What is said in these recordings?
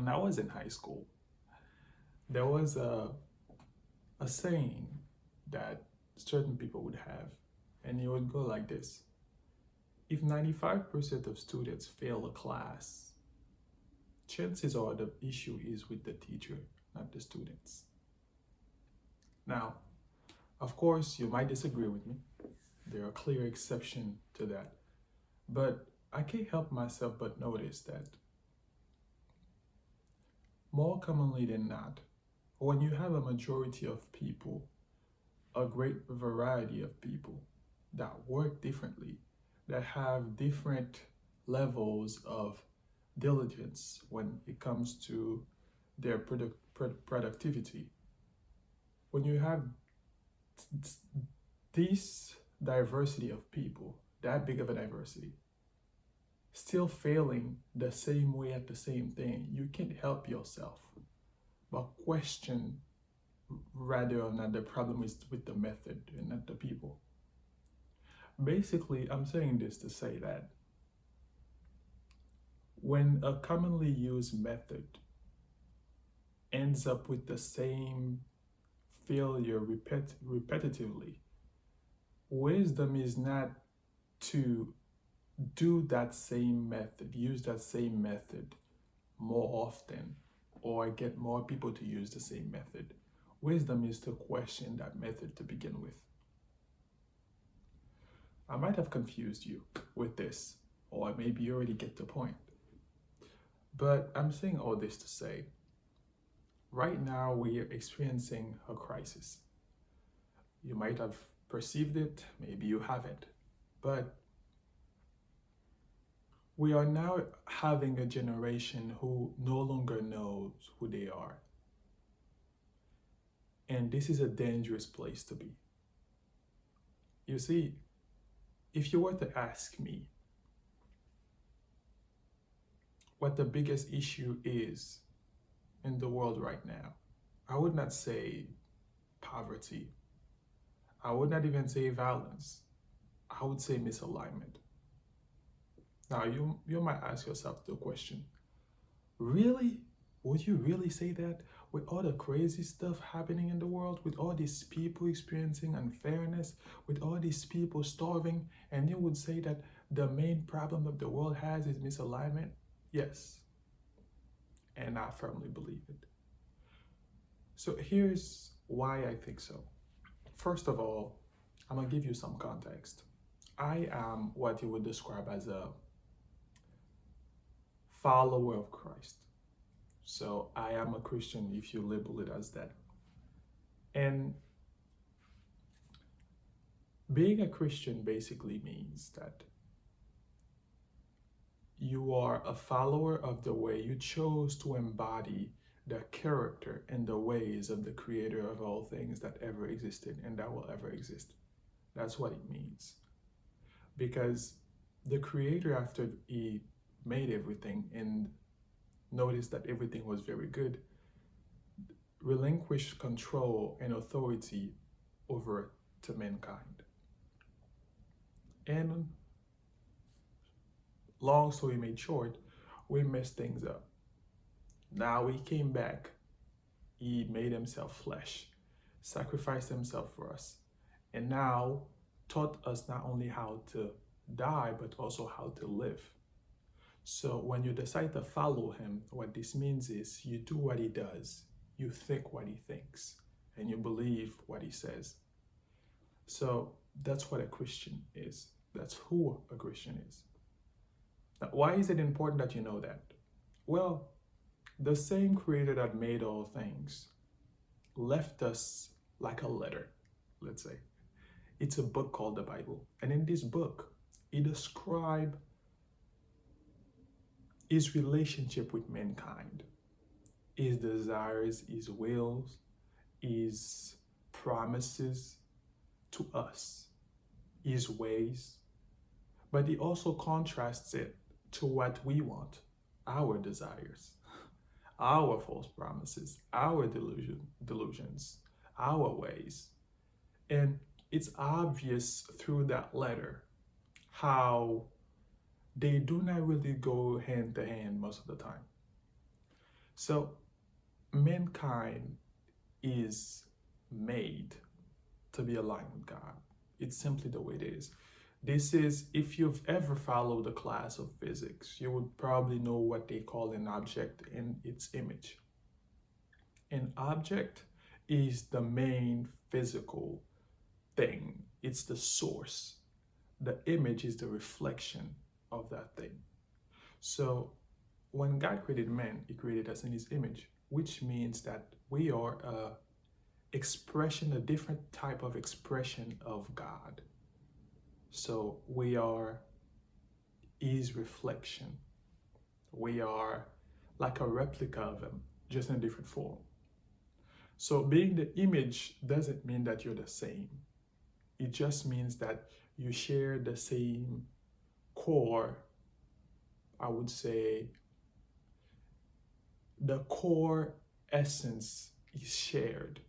when I was in high school, there was a saying that certain people would have, and it would go like this: if 95% of students fail a class, chances are the issue is with the teacher, not the students. Now, of course, you might disagree with me. There are clear exceptions to that. But I can't help myself but notice that more commonly than not, when you have a majority of people, a great variety of people that work differently, that have different levels of diligence when it comes to their productivity, when you have this diversity of people, that big of a diversity, still failing the same way at the same thing, you can't help yourself but question rather or not the problem is with the method and not the people. Basically, I'm saying this to say that when a commonly used method ends up with the same failure repetitively, wisdom is not to do that same method, use that same method more often, or get more people to use the same method. Wisdom is to question that method to begin with. I might have confused you with this, or maybe you already get the point. But I'm saying all this to say, right now we are experiencing a crisis. You might have perceived it, maybe you haven't, but we are now having a generation who no longer knows who they are. And this is a dangerous place to be. You see, if you were to ask me what the biggest issue is in the world right now, I would not say poverty. I would not even say violence. I would say misalignment. Now, you might ask yourself the question, really? Would you really say that with all the crazy stuff happening in the world, with all these people experiencing unfairness, with all these people starving, and you would say that the main problem that the world has is misalignment? Yes. And I firmly believe it. So here's why I think so. First of all, I'm going to give you some context. I am what you would describe as a follower of Christ. So I am a Christian if you label it as that. And being a Christian basically means that you are a follower of the way, you chose to embody the character and the ways of the creator of all things that ever existed and that will ever exist. That's what it means. Because the creator, after he made everything and noticed that everything was very good, relinquished control and authority over to mankind. And long story made short, we messed things up. Now he came back, he made himself flesh, sacrificed himself for us, and now taught us not only how to die, but also how to live. So when you decide to follow him, what this means is you do what he does, you think what he thinks, and you believe what he says. So that's what a Christian is. That's who a Christian is. Now, why is it important that you know that? Well, the same creator that made all things left us like a letter, let's say. It's a book called the Bible. And in this book, he describes his relationship with mankind, his desires, his wills, his promises to us, his ways. But he also contrasts it to what we want, our desires, our false promises, our delusions, our ways. And it's obvious through that letter how they do not really go hand to hand most of the time. So mankind is made to be aligned with God. It's simply the way it is. This is, if you've ever followed the class of physics, you would probably know what they call an object and its image. An object is the main physical thing, it's the source. The image is the reflection of that thing. So when God created man, he created us in his image, which means that we are a different type of expression of God. So we are his reflection. We are like a replica of him, just in a different form. So being the image doesn't mean that you're the same. It just means that you share the same core, I would say, the core essence is shared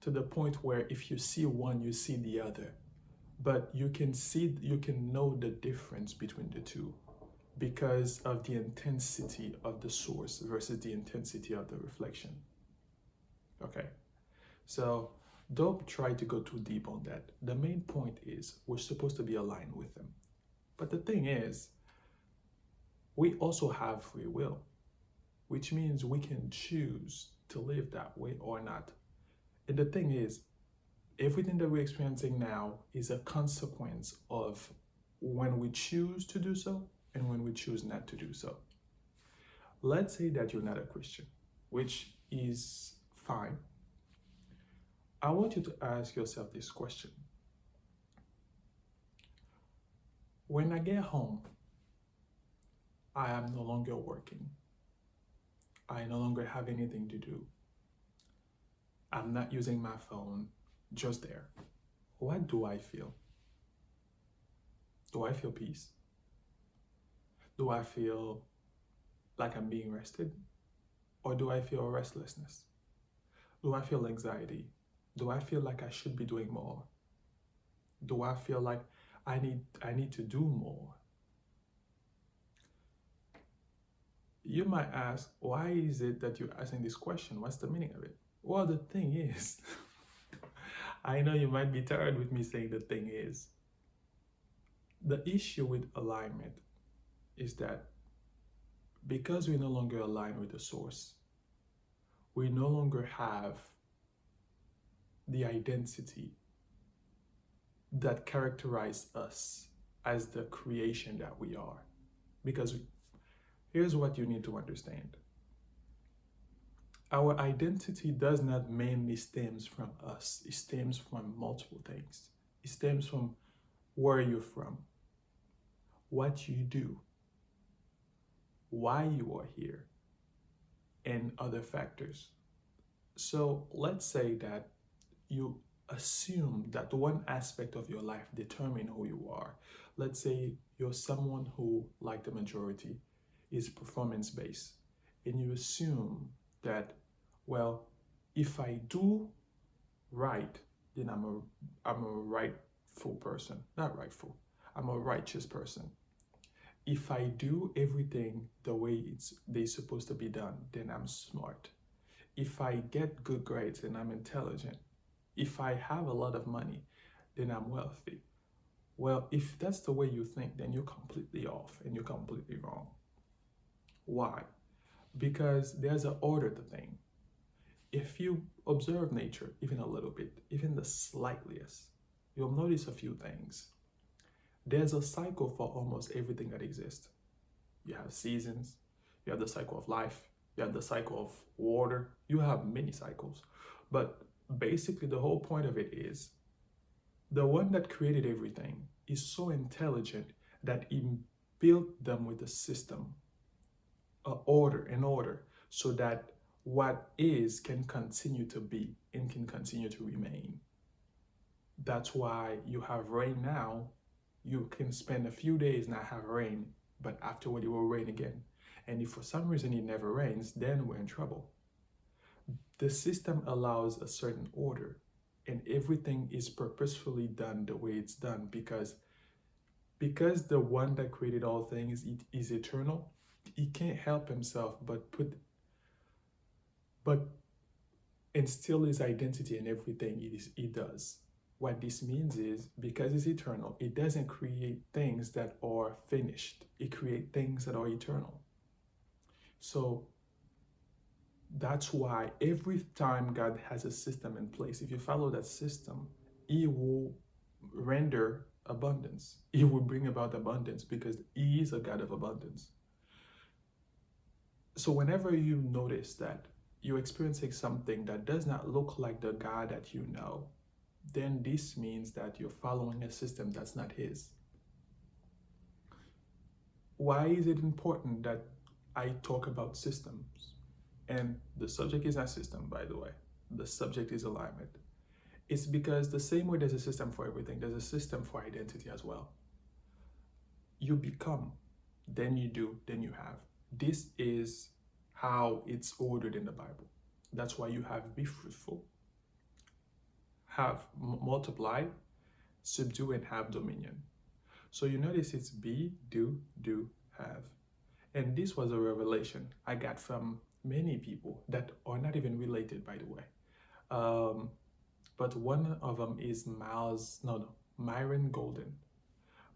to the point where if you see one, you see the other. But you can know the difference between the two because of the intensity of the source versus the intensity of the reflection. Okay, so don't try to go too deep on that. The main point is we're supposed to be aligned with them. But the thing is, we also have free will, which means we can choose to live that way or not. And the thing is, everything that we're experiencing now is a consequence of when we choose to do so and when we choose not to do so. Let's say that you're not a Christian, which is fine. I want you to ask yourself this question. When I get home, I am no longer working. I no longer have anything to do. I'm not using my phone, just there. What do I feel? Do I feel peace? Do I feel like I'm being rested? Or do I feel restlessness? Do I feel anxiety? Do I feel like I should be doing more? Do I feel like I need to do more? You might ask, why is it that you're asking this question? What's the meaning of it? Well, the thing is, I know you might be tired with me saying the thing is. The issue with alignment is that because we no longer align with the source, we no longer have the identity that characterizes us as the creation that we are. Because here's what you need to understand. Our identity does not mainly stems from us. It stems from multiple things. It stems from where you're from, what you do, why you are here, and other factors. So let's say that you assume that one aspect of your life determines who you are. Let's say you're someone who, like the majority, is performance-based, and you assume that, well, if I do right, then I'm a rightful person. Not rightful. I'm a righteous person. If I do everything the way they're supposed to be done, then I'm smart. If I get good grades, then I'm intelligent. If I have a lot of money, then I'm wealthy. Well, if that's the way you think, then you're completely off and you're completely wrong. Why? Because there's an order to things. If you observe nature, even a little bit, even the slightest, you'll notice a few things. There's a cycle for almost everything that exists. You have seasons, you have the cycle of life, you have the cycle of water, you have many cycles. But basically the whole point of it is the one that created everything is so intelligent that he built them with a system, an order, so that what is can continue to be and can continue to remain. That's why you have rain now. You can spend a few days not have rain, but afterward it will rain again. And if for some reason it never rains, then we're in trouble. The system allows a certain order, and everything is purposefully done the way it's done because the one that created all things is eternal. He can't help himself but put but instill his identity in everything he does. What this means is, because it's eternal, it doesn't create things that are finished. It creates things that are eternal. So that's why every time God has a system in place, if you follow that system, he will render abundance. He will bring about abundance because he is a God of abundance. So whenever you notice that you're experiencing something that does not look like the God that you know, then this means that you're following a system that's not his. Why is it important that I talk about systems? And the subject is not system, by the way. The subject is alignment. It's because the same way there's a system for everything, there's a system for identity as well. You become, then you do, then you have. This is how it's ordered in the Bible. That's why you have be fruitful, have multiply, subdue, and have dominion. So you notice it's be, do, have. And this was a revelation I got from many people that are not even related, by the way. But one of them is Myron Golden,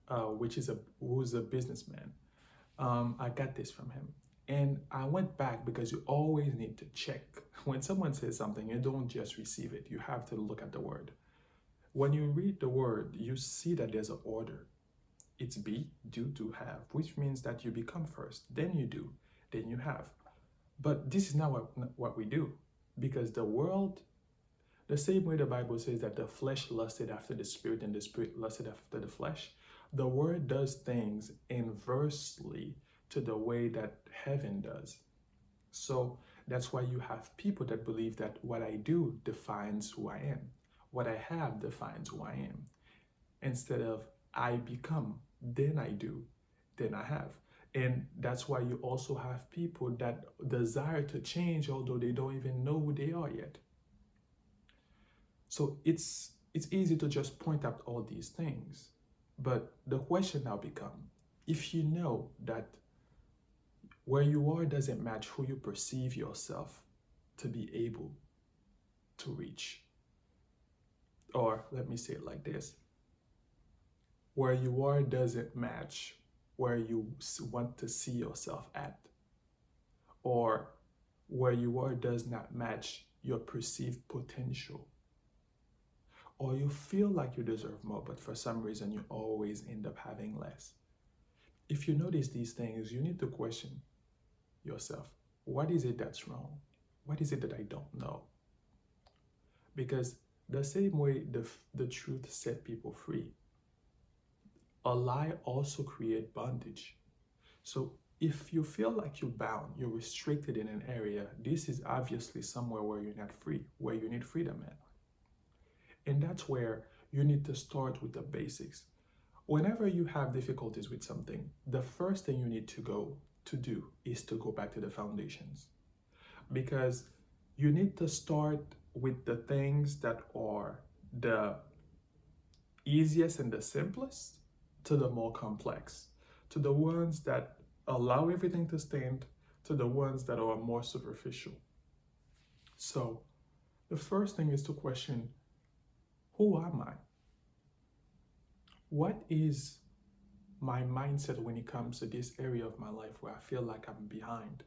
who's a businessman. I got this from him. And I went back because you always need to check. When someone says something, you don't just receive it. You have to look at the word. When you read the word, you see that there's an order. It's be, do, have, which means that you become first, then you do, then you have. But this is not what we do, because the world, the same way the Bible says that the flesh lusted after the spirit and the spirit lusted after the flesh, the word does things inversely to the way that heaven does. So that's why you have people that believe that what I do defines who I am. What I have defines who I am. Instead of I become, then I do, then I have. And that's why you also have people that desire to change, although they don't even know who they are yet. So it's easy to just point out all these things. But the question now becomes, if you know that where you are doesn't match who you perceive yourself to be able to reach, or let me say it like this, where you are doesn't match where you want to see yourself at, or where you are does not match your perceived potential, or you feel like you deserve more, but for some reason you always end up having less. If you notice these things, you need to question yourself. What is it that's wrong? What is it that I don't know? Because the same way the truth set people free, a lie also creates bondage. So if you feel like you're bound, you're restricted in an area, this is obviously somewhere where you're not free, where you need freedom at. And that's where you need to start with the basics. Whenever you have difficulties with something, the first thing you need to do is to go back to the foundations. Because you need to start with the things that are the easiest and the simplest to the more complex, to the ones that allow everything to stand, to the ones that are more superficial. So the first thing is to question, who am I? What is my mindset when it comes to this area of my life where I feel like I'm behind?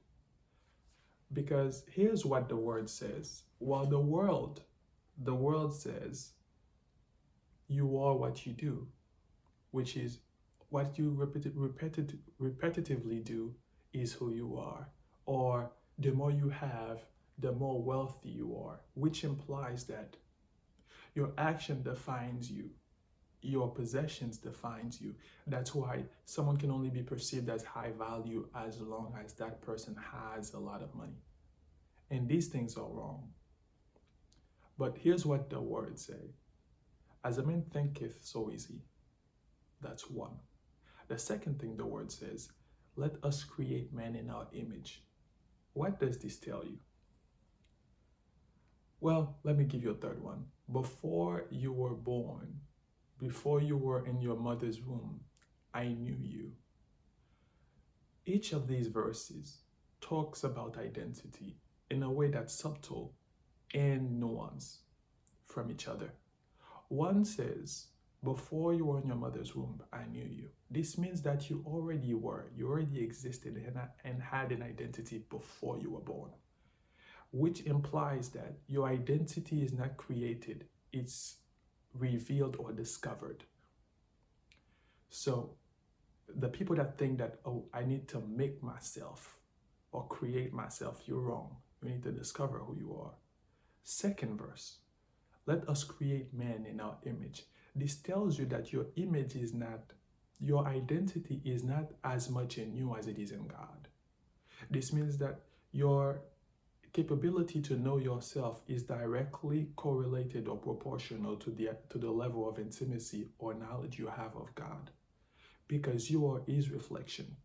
Because here's what the word says. While the world says you are what you do, which is what you repetitively do is who you are. Or the more you have, the more wealthy you are, which implies that your action defines you. Your possessions defines you. That's why someone can only be perceived as high value as long as that person has a lot of money. And these things are wrong. But here's what the words say. As a man thinketh, so is he. That's one. The second thing the word says, let us create man in our image. What does this tell you? Well, let me give you a third one. Before you were born, before you were in your mother's womb, I knew you. Each of these verses talks about identity. in a way that's subtle and nuanced from each other. One says, before you were in your mother's womb, I knew you. This means that you already existed and had an identity before you were born, which implies that your identity is not created, it's revealed or discovered. So the people that think that, oh, I need to make myself or create myself, you're wrong. You need to discover who you are. Second verse, let us create man in our image. This tells you that your image is not, your identity is not as much in you as it is in God. This means that your capability to know yourself is directly correlated or proportional to the level of intimacy or knowledge you have of God, because you are his reflection.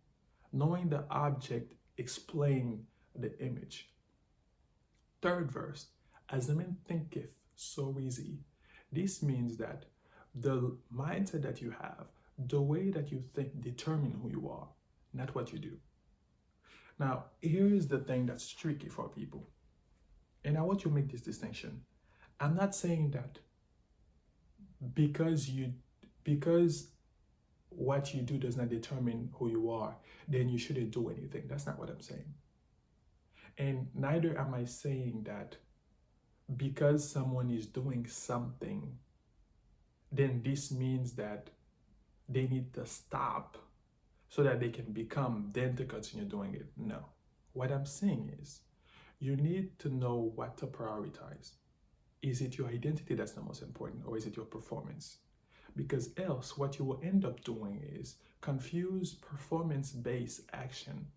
Knowing the object explains the image. Third verse, as a man thinketh, so is he. This means that the mindset that you have, the way that you think, determine who you are, not what you do. Now, here is the thing that's tricky for people. And I want you to make this distinction. I'm not saying that because what you do does not determine who you are, then you shouldn't do anything. That's not what I'm saying. And neither am I saying that because someone is doing something, then this means that they need to stop so that they can become, then to continue doing it. No. What I'm saying is, you need to know what to prioritize. Is it your identity that's the most important, or is it your performance? Because else, what you will end up doing is confuse performance-based action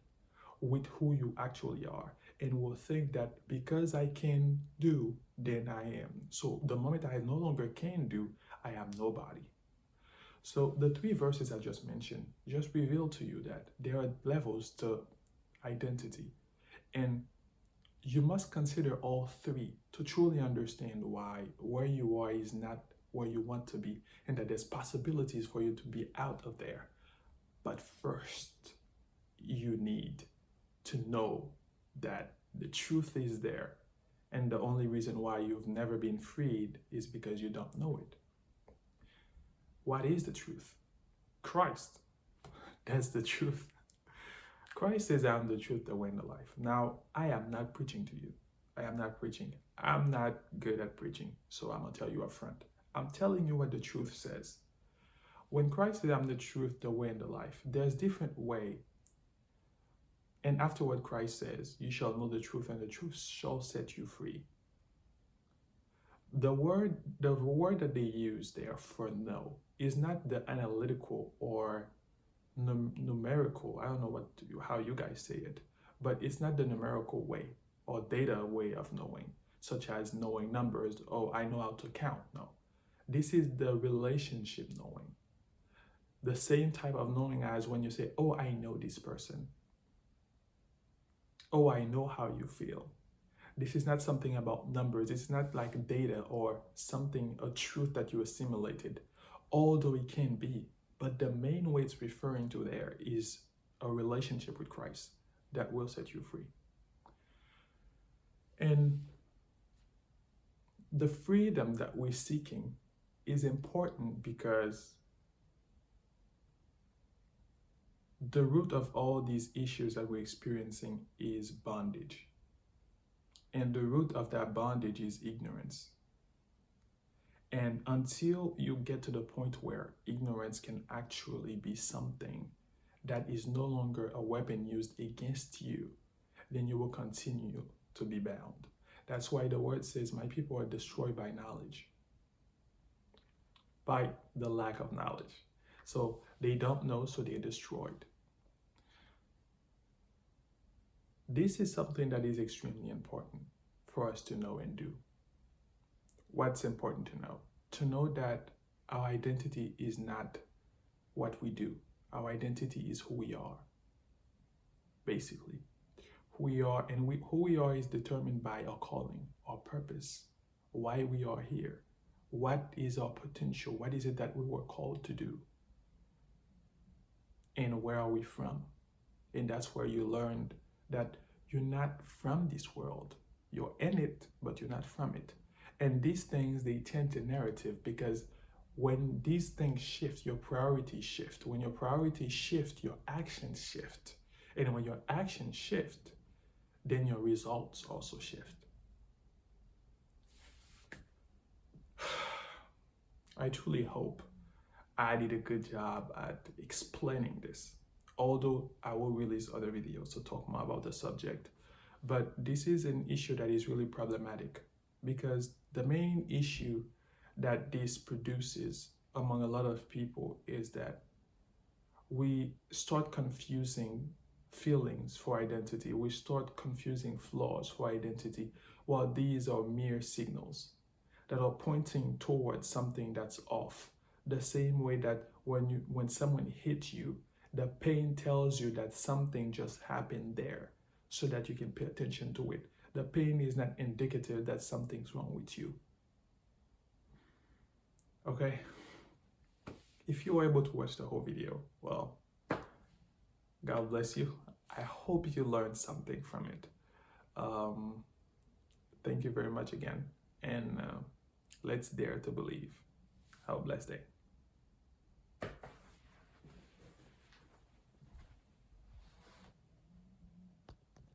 with who you actually are, and will think that because I can do, then I am. So the moment I no longer can do, I am nobody. So the three verses I just mentioned just reveal to you that there are levels to identity, and you must consider all three to truly understand why where you are is not where you want to be, and that there's possibilities for you to be out of there. But first, you need to know that the truth is there, and the only reason why you've never been freed is because you don't know it. What is the truth? Christ. That's the truth. Christ says, I am the truth, the way, and the life. Now, I am not preaching to you. I am not preaching. I'm not good at preaching, so I'm going to tell you up front. I'm telling you what the truth says. When Christ says, I'm the truth, the way, and the life, there's different way. And afterward, Christ says, you shall know the truth, and the truth shall set you free. The word that they use there for know is not the analytical or numerical, I don't know how you guys say it, but it's not the numerical way or data way of knowing, such as knowing numbers. Oh, I know how to count. No, this is the relationship knowing, the same type of knowing as when you say, oh, I know this person. Oh, I know how you feel. This is not something about numbers. It's not like data or something, a truth that you assimilated, although it can be. But the main way it's referring to there is a relationship with Christ that will set you free. And the freedom that we're seeking is important because the root of all these issues that we're experiencing is bondage. And the root of that bondage is ignorance. And until you get to the point where ignorance can actually be something that is no longer a weapon used against you, then you will continue to be bound. That's why the word says, my people are destroyed by knowledge, by the lack of knowledge. So they don't know, so they're destroyed. This is something that is extremely important for us to know and do. What's important to know? To know that our identity is not what we do. Our identity is who we are, basically. Who we are, and who we are is determined by our calling, our purpose, why we are here. What is our potential? What is it that we were called to do? And where are we from? And that's where you learned that you're not from this world. You're in it, but you're not from it. And these things, they tend to narrative because when these things shift, your priorities shift. When your priorities shift, your actions shift. And when your actions shift, then your results also shift. I truly hope I did a good job at explaining this. Although I will release other videos to talk more about the subject. But this is an issue that is really problematic because the main issue that this produces among a lot of people is that we start confusing feelings for identity. We start confusing flaws for identity, while these are mere signals that are pointing towards something that's off. The same way that when someone hits you, the pain tells you that something just happened there so that you can pay attention to it. The pain is not indicative that something's wrong with you. Okay? If you were able to watch the whole video, well, God bless you. I hope you learned something from it. Thank you very much again. And let's dare to believe. Have a blessed day.